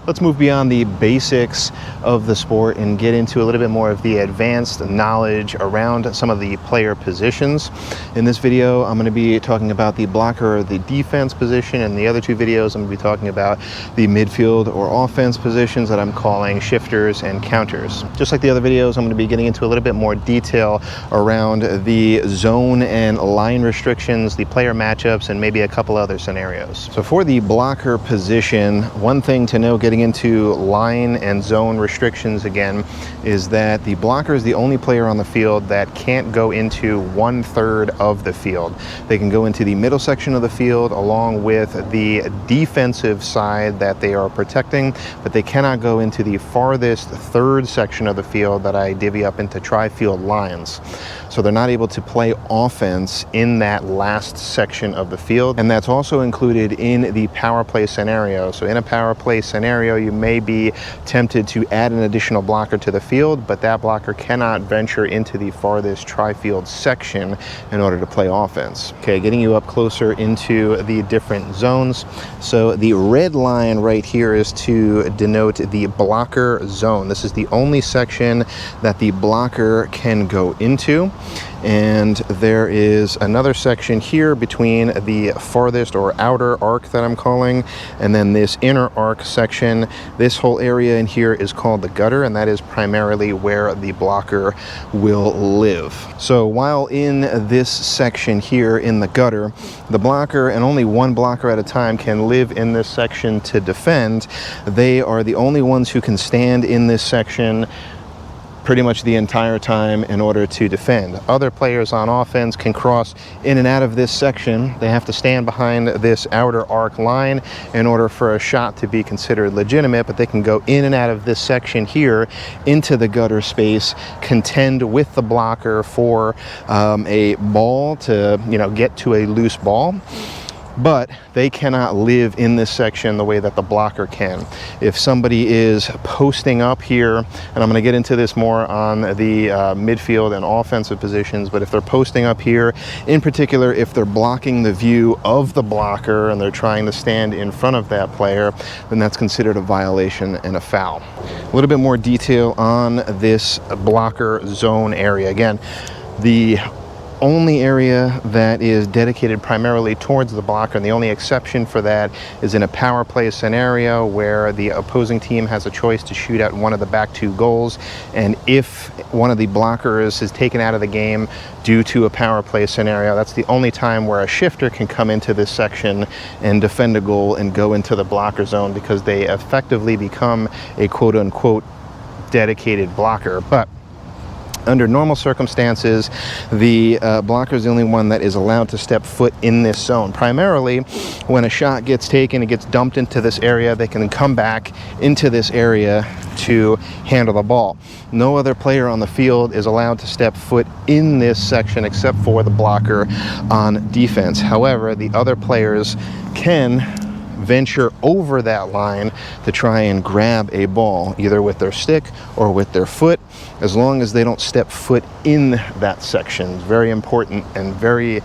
let's move beyond the basics of the sport and get into a little bit more of the advanced knowledge around some of the player positions. In this video, I'm going to be talking about the blocker or the defense position, and the other two videos I'm going to be talking about the midfield or offense positions that I'm calling shifters and counters. Just like the other videos, I'm going to be getting into a little bit more detail around the zone and line restrictions, the player matchups, and maybe a couple other scenarios. So for the blocker position, one thing to know getting into line and zone restrictions again is that the blocker is the only player on the field that can't go into 1/3 of the field. They can go into the middle section of the field along with the defensive side that they are protecting, but they cannot go into the farthest third section of the field that I divvy up into tri-field lines. So they're not able to play offense in that last section of the field, and that's also included in the power play scenario. So in a power play scenario, you may be tempted to add an additional blocker to the field, but that blocker cannot venture into the farthest tri-field section in order to play offense. Okay, getting you up closer into the different zones. So the red line right here is to denote the blocker zone. This is the only section that the blocker can go into. And there is another section here between the farthest or outer arc that I'm calling, and then this inner arc section. This whole area in here is called the gutter, and that is primarily where the blocker will live. So while in this section here in the gutter, the blocker, and only one blocker at a time, can live in this section to defend. They are the only ones who can stand in this section pretty much the entire time in order to defend. Other players on offense can cross in and out of this section. They have to stand behind this outer arc line in order for a shot to be considered legitimate, but they can go in and out of this section here into the gutter space, contend with the blocker for a ball to, get to a loose ball. But they cannot live in this section the way that the blocker can. If somebody is posting up here, and I'm going to get into this more on the midfield and offensive positions, but if they're posting up here, in particular, if they're blocking the view of the blocker and they're trying to stand in front of that player, then that's considered a violation and a foul. A little bit more detail on this blocker zone area. Again, the only area that is dedicated primarily towards the blocker, and the only exception for that is in a power play scenario where the opposing team has a choice to shoot at one of the back two goals, and if one of the blockers is taken out of the game due to a power play scenario, that's the only time where a shifter can come into this section and defend a goal and go into the blocker zone, because they effectively become a quote-unquote dedicated blocker. But under normal circumstances, the blocker is the only one that is allowed to step foot in this zone. Primarily, when a shot gets taken, it gets dumped into this area, they can come back into this area to handle the ball. No other player on the field is allowed to step foot in this section except for the blocker on defense. However, the other players can venture over that line to try and grab a ball, either with their stick or with their foot, as long as they don't step foot in that section. Very important and very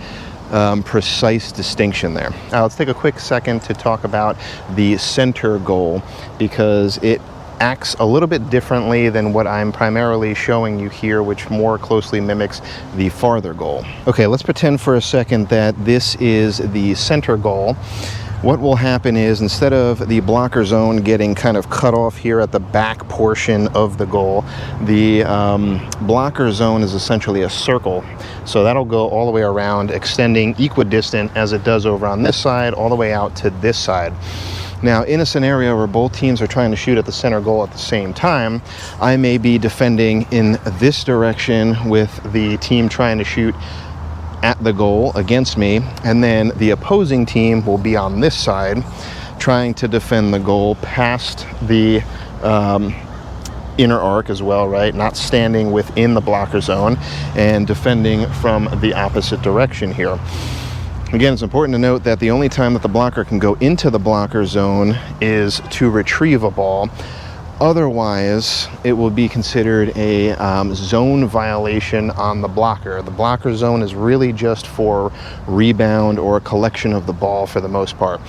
precise distinction there. Now let's take a quick second to talk about the center goal, because it acts a little bit differently than what I'm primarily showing you here, which more closely mimics the farther goal. Okay, let's pretend for a second that this is the center goal. What will happen is, instead of the blocker zone getting kind of cut off here at the back portion of the goal, the blocker zone is essentially a circle. So that'll go all the way around, extending equidistant as it does over on this side, all the way out to this side. Now, in a scenario where both teams are trying to shoot at the center goal at the same time, I may be defending in this direction with the team trying to shoot at the goal against me, and then the opposing team will be on this side trying to defend the goal past the inner arc as well, right? Not standing within the blocker zone and defending from the opposite direction here. Again, it's important to note that the only time that the blocker can go into the blocker zone is to retrieve a ball. Otherwise, it will be considered a zone violation on the blocker. The blocker zone is really just for rebound or collection of the ball for the most part.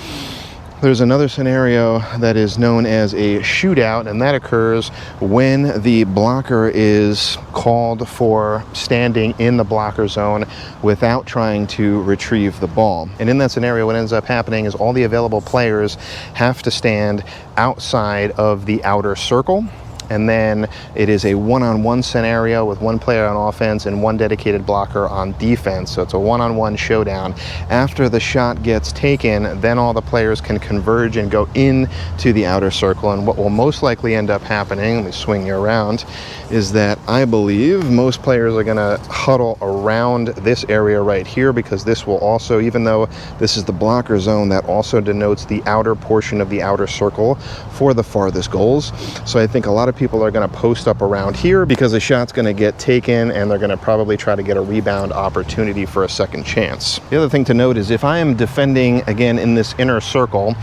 There's another scenario that is known as a shootout, and that occurs when the blocker is called for standing in the blocker zone without trying to retrieve the ball. And in that scenario, what ends up happening is all the available players have to stand outside of the outer circle. And then it is a one-on-one scenario with one player on offense and one dedicated blocker on defense. So it's a one-on-one showdown. After the shot gets taken, then all the players can converge and go into the outer circle. And what will most likely end up happening, let me swing you around, is that I believe most players are going to huddle around this area right here, because this will also, even though this is the blocker zone, that also denotes the outer portion of the outer circle for the farthest goals. So I think a lot of people are going to post up around here because the shot's going to get taken and they're going to probably try to get a rebound opportunity for a second chance. The other thing to note is if I am defending again in this inner circle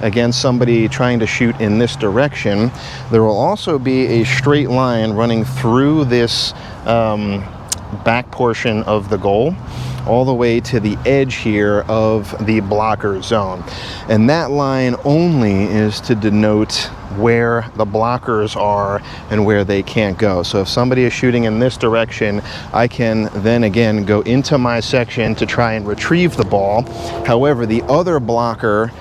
against somebody trying to shoot in this direction, there will also be a straight line running through this back portion of the goal all the way to the edge here of the blocker zone. And that line only is to denote where the blockers are and where they can't go. So if somebody is shooting in this direction, I can then again go into my section to try and retrieve the ball. However, the other blocker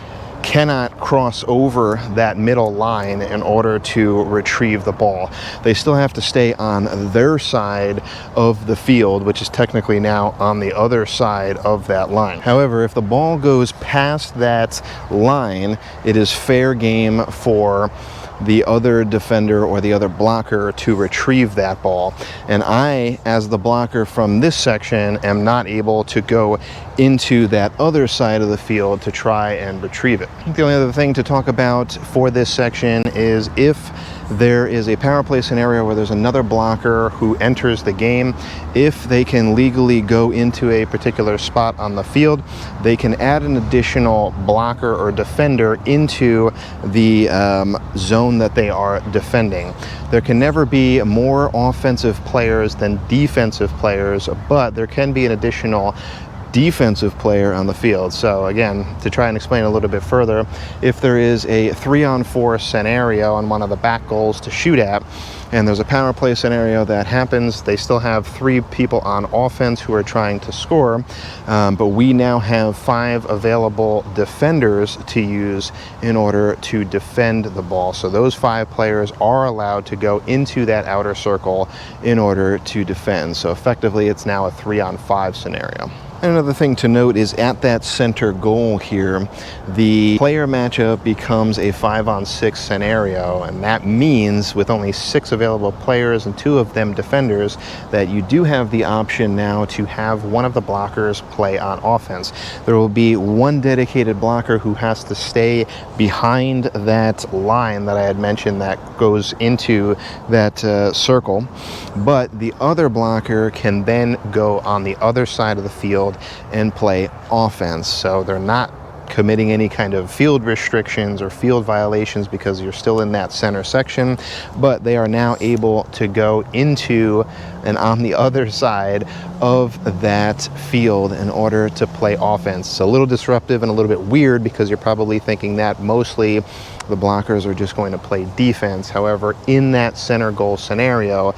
cannot cross over that middle line in order to retrieve the ball. They still have to stay on their side of the field, which is technically now on the other side of that line. However, if the ball goes past that line, it is fair game for the other defender or the other blocker to retrieve that ball. And I, as the blocker from this section, am not able to go into that other side of the field to try and retrieve it. The only other thing to talk about for this section is if there is a power play scenario where there's another blocker who enters the game, if they can legally go into a particular spot on the field, they can add an additional blocker or defender into the zone that they are defending. There can never be more offensive players than defensive players, but there can be an additional defensive player on the field. So again, to try and explain a little bit further, if there is a 3-on-4 scenario on one of the back goals to shoot at, and there's a power play scenario that happens, they still have 3 people on offense who are trying to score, but we now have 5 available defenders to use in order to defend the ball. So those 5 players are allowed to go into that outer circle in order to defend. So effectively, it's now a 3-on-5 scenario. Another thing to note is at that center goal here, the player matchup becomes a 5-on-6 scenario, and that means with only 6 available players and 2 of them defenders, that you do have the option now to have one of the blockers play on offense. There will be one dedicated blocker who has to stay behind that line that I had mentioned that goes into that circle, but the other blocker can then go on the other side of the field and play offense. So they're not committing any kind of field restrictions or field violations because you're still in that center section, but they are now able to go into and on the other side of that field in order to play offense. It's a little disruptive and a little bit weird because you're probably thinking that mostly the blockers are just going to play defense. However, in that center goal scenario,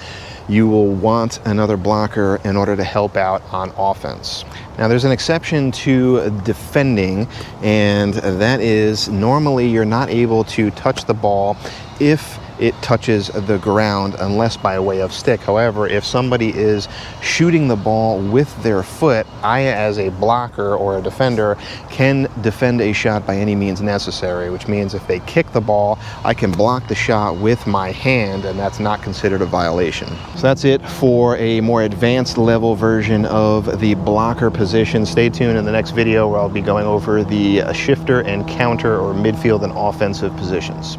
you will want another blocker in order to help out on offense. Now, there's an exception to defending, and that is normally you're not able to touch the ball if it touches the ground unless by way of stick. However, if somebody is shooting the ball with their foot, I as a blocker or a defender can defend a shot by any means necessary, which means if they kick the ball, I can block the shot with my hand, and that's not considered a violation. So that's it for a more advanced level version of the blocker position. Stay tuned in the next video where I'll be going over the shifter and counter or midfield and offensive positions.